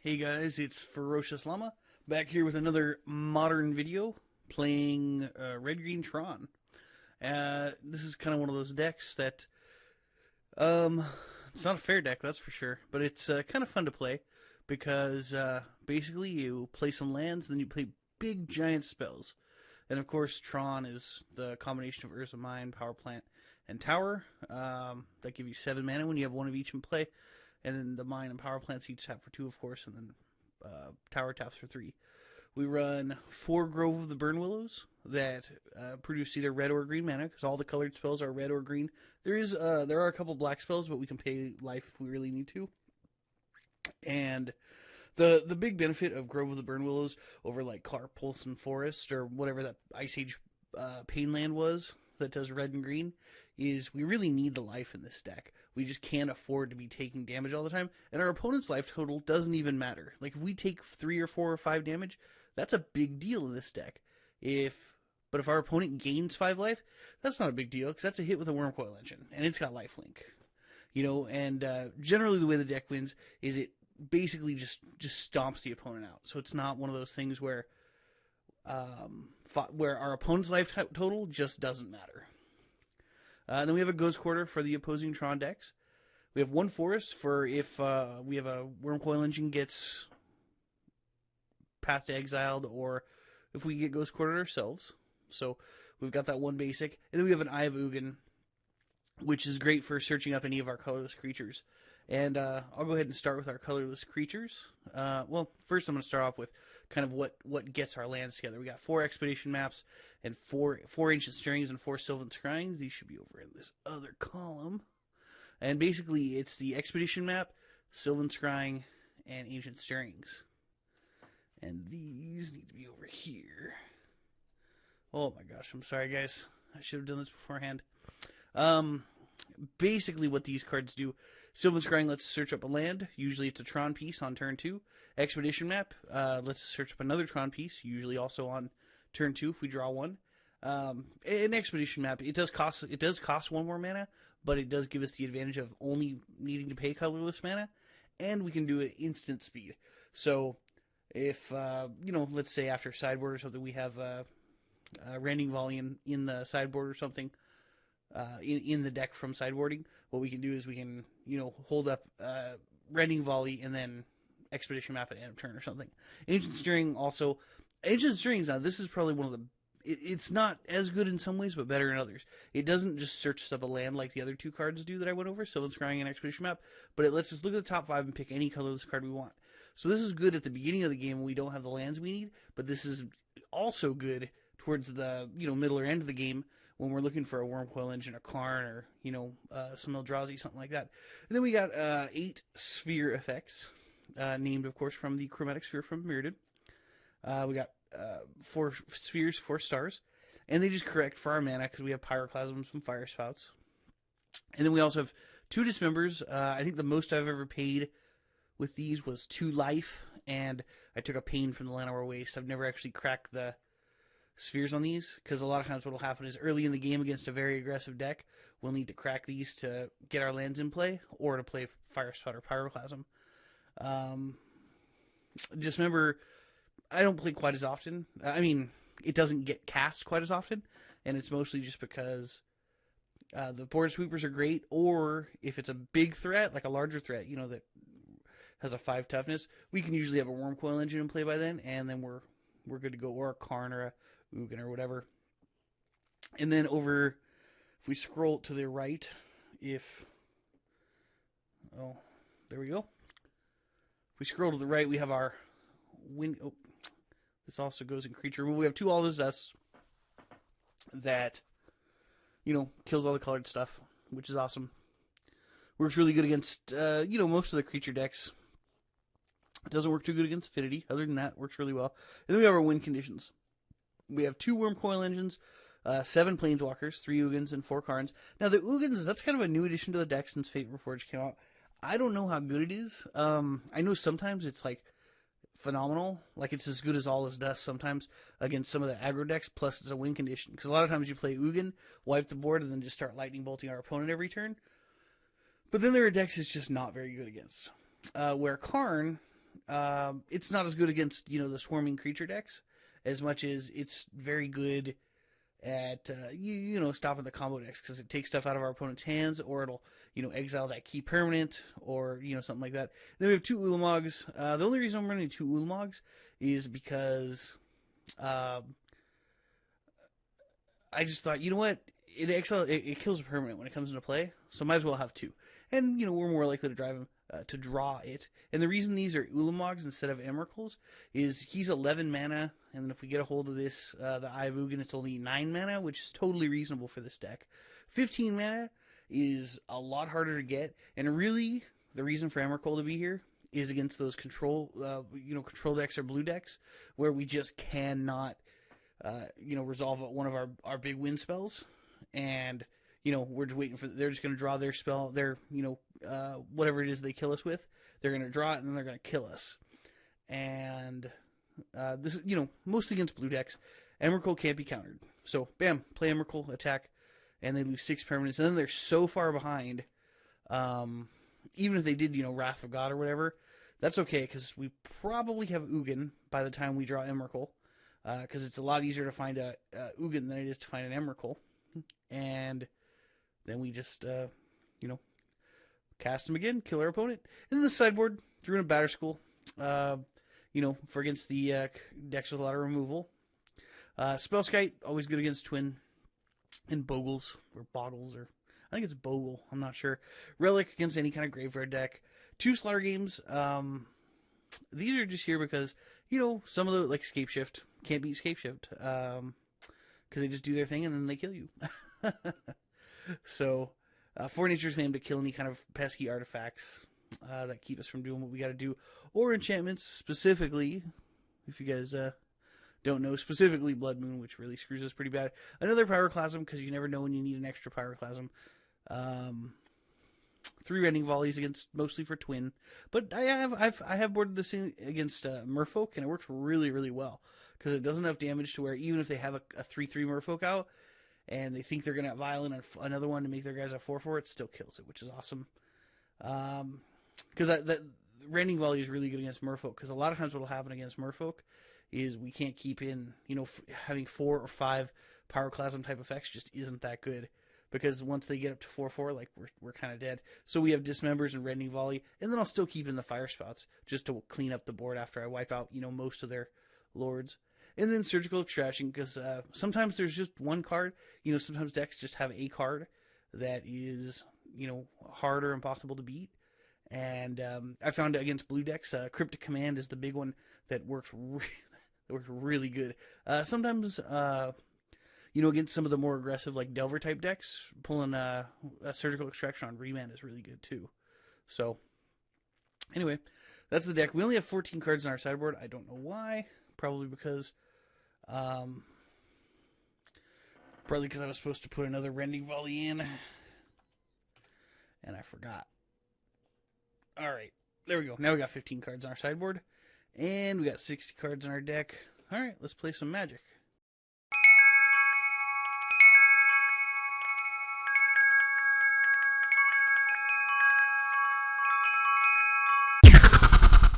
Hey guys, it's Ferocious Llama, back here with another modern video, playing Red-Green Tron. This is kind of one of those decks that, it's not a fair deck, that's for sure, but it's kind of fun to play, because basically you play some lands, then you play big giant spells. And of course, Tron is the combination of Urza Mine, Power Plant, and Tower, that give you 7 mana when you have one of each in play. And then the Mine and Power Plants each tap for 2, of course, and then Tower taps for 3. We run 4 Grove of the Burn Willows that produce either red or green mana, because all the colored spells are red or green. There are a couple black spells, but we can pay life if we really need to. And the big benefit of Grove of the Burn Willows over like Clark Polson Forest or whatever that Ice Age Painland was that does red and green is we really need the life in this deck. We just can't afford to be taking damage all the time, and our opponent's life total doesn't even matter. Like, if we take 3 or 4 or 5 damage, that's a big deal in this deck. But if our opponent gains 5 life, that's not a big deal, because that's a hit with a Wormcoil Engine, and it's got lifelink. You know, and generally the way the deck wins is it basically just stomps the opponent out. So it's not one of those things where our opponent's life total just doesn't matter. Then we have a Ghost Quarter for the opposing Tron decks. We have 1 Forest for if we have a Wormcoil Engine gets Path to Exiled, or if we get Ghost Quartered ourselves. So we've got that 1 basic. And then we have an Eye of Ugin, which is great for searching up any of our colorless creatures. And I'll go ahead and start with our colorless creatures. Well, first I'm going to start off with kind of what gets our lands together. We got 4 Expedition Maps and 4 Ancient Stirrings and 4 Sylvan Scryings. These should be over in this other column. And basically it's the Expedition Map, Sylvan Scrying, and Ancient Stirrings. And these need to be over here. Oh my gosh, I'm sorry guys. I should have done this beforehand. Basically what these cards do: Sylvan Scrying lets us search up a land, usually it's a Tron piece on turn 2. Expedition Map lets us search up another Tron piece, usually also on turn 2 if we draw 1. An Expedition Map, it does cost 1 more mana, but it does give us the advantage of only needing to pay colorless mana, and we can do it instant speed. So if, let's say after sideboard or something, we have Rending Volley in the sideboard or something, in the deck from sideboarding, what we can do is we can, hold up Rending Volley and then Expedition Map at end of turn or something. Ancient Stirring also. Ancient Stirrings, now this is probably one of the... It's not as good in some ways, but better in others. It doesn't just search us up a land like the other 2 cards do that I went over, Sylvan Scrying and Expedition Map, but it lets us look at the top 5 and pick any colorless card we want. So this is good at the beginning of the game when we don't have the lands we need, but this is also good towards the middle or end of the game when we're looking for a Wormcoil Engine, a Karn, or, some Eldrazi, something like that. And then we got 8 Sphere effects, named, of course, from the Chromatic Sphere from Mirrodin. We got 4 spheres, 4 stars, and they just correct for our mana because we have Pyroclasms and Fire Spouts. And then we also have 2 Dismembers. I think the most I've ever paid with these was 2 life, and I took a Pain from the Llanowar Waste. I've never actually cracked the spheres on these, because a lot of times what will happen is early in the game against a very aggressive deck, we'll need to crack these to get our lands in play, or to play Fire Spout or Pyroclasm. Just remember, I don't play quite as often. I mean, it doesn't get cast quite as often, and it's mostly just because the board sweepers are great, or if it's a big threat, like a larger threat, that has a 5 toughness, we can usually have a Wormcoil Engine in play by then, and then we're good to go, or a Karn or a Ugin or whatever. And then if we scroll to the right, there we go. If we scroll to the right, we have our this also goes in creature removal. We have 2 Aldous Dusts that, kills all the colored stuff, which is awesome. Works really good against, most of the creature decks. It doesn't work too good against Affinity. Other than that, it works really well. And then we have our win conditions. We have 2 Wormcoil Engines, 7 Planeswalkers, 3 Ugins, and 4 Karns. Now, the Ugins, that's kind of a new addition to the deck since Fate Reforged came out. I don't know how good it is. I know sometimes it's, phenomenal. Like, it's as good as All Is Dust sometimes against some of the aggro decks, plus it's a win condition. Because a lot of times you play Ugin, wipe the board, and then just start lightning bolting our opponent every turn. But then there are decks it's just not very good against. Where Karn It's not as good against, the swarming creature decks as much as it's very good at, stopping the combo decks, because it takes stuff out of our opponent's hands, or it'll, exile that key permanent, or, something like that. Then we have 2 Ulamogs. The only reason I'm running 2 Ulamogs is because I just thought, you know what, it kills a permanent when it comes into play, so might as well have 2. And, we're more likely to drive him to draw it. And the reason these are Ulamogs instead of Emeralds is he's 11 mana, and then if we get a hold of this, the Eye of Ugin, it's only 9 mana, which is totally reasonable for this deck. 15 mana is a lot harder to get, and really, the reason for Emrakul to be here is against those control decks or blue decks, where we just cannot, resolve one of our big win spells, and we're just waiting they're just going to draw their spell, whatever it is they kill us with, they're going to draw it, and then they're going to kill us. And this is, mostly against blue decks. Emrakul can't be countered. So, bam, play Emrakul, attack, and they lose 6 permanents, and then they're so far behind, even if they did, Wrath of God or whatever, that's okay, because we probably have Ugin by the time we draw Emrakul, because it's a lot easier to find a Ugin than it is to find an Emrakul. And then we just, cast him again, kill our opponent. And then the sideboard, threw in a Batter School, for against the decks with a lot of removal. Spellskite, always good against Twin. And Bogles, or Boggles, or I think it's Bogle, I'm not sure. Relic against any kind of graveyard deck. 2 Slaughter Games. These are just here because, some of the, like Scapeshift, can't beat Scapeshift. Because they just do their thing and then they kill you. So, 4 Nature's Claim to kill any kind of pesky artifacts that keep us from doing what we got to do. Or enchantments, specifically, if you guys don't know, specifically Blood Moon, which really screws us pretty bad. Another Pyroclasm, because you never know when you need an extra Pyroclasm. 3 Rending Volleys against, mostly for Twin. But I have boarded this in against Merfolk, and it works really, really well. Because it does enough damage to where even if they have a 3/3 Merfolk out, and they think they're going to have Violent another one to make their guys a 4/4, it still kills it, which is awesome. Because that Rending Volley is really good against Merfolk, because a lot of times what will happen against Merfolk is we can't keep in, having 4 or 5 Pyroclasm type effects just isn't that good. Because once they get up to 4/4, like, we're kind of dead. So we have Dismembers and Rending Volley, and then I'll still keep in the Fire Spouts just to clean up the board after I wipe out, most of their lords. And then Surgical Extraction, because sometimes there's just one card. Sometimes decks just have a card that is, hard or impossible to beat. And I found against blue decks, Cryptic Command is the big one that works really good. Sometimes, against some of the more aggressive, like Delver type decks, pulling a Surgical Extraction on Remand is really good too. So, anyway, that's the deck. We only have 14 cards on our sideboard. I don't know why. Probably because I was supposed to put another Rending Volley in, and I forgot. Alright, there we go. Now we got 15 cards on our sideboard, and we got 60 cards on our deck. Alright, let's play some Magic.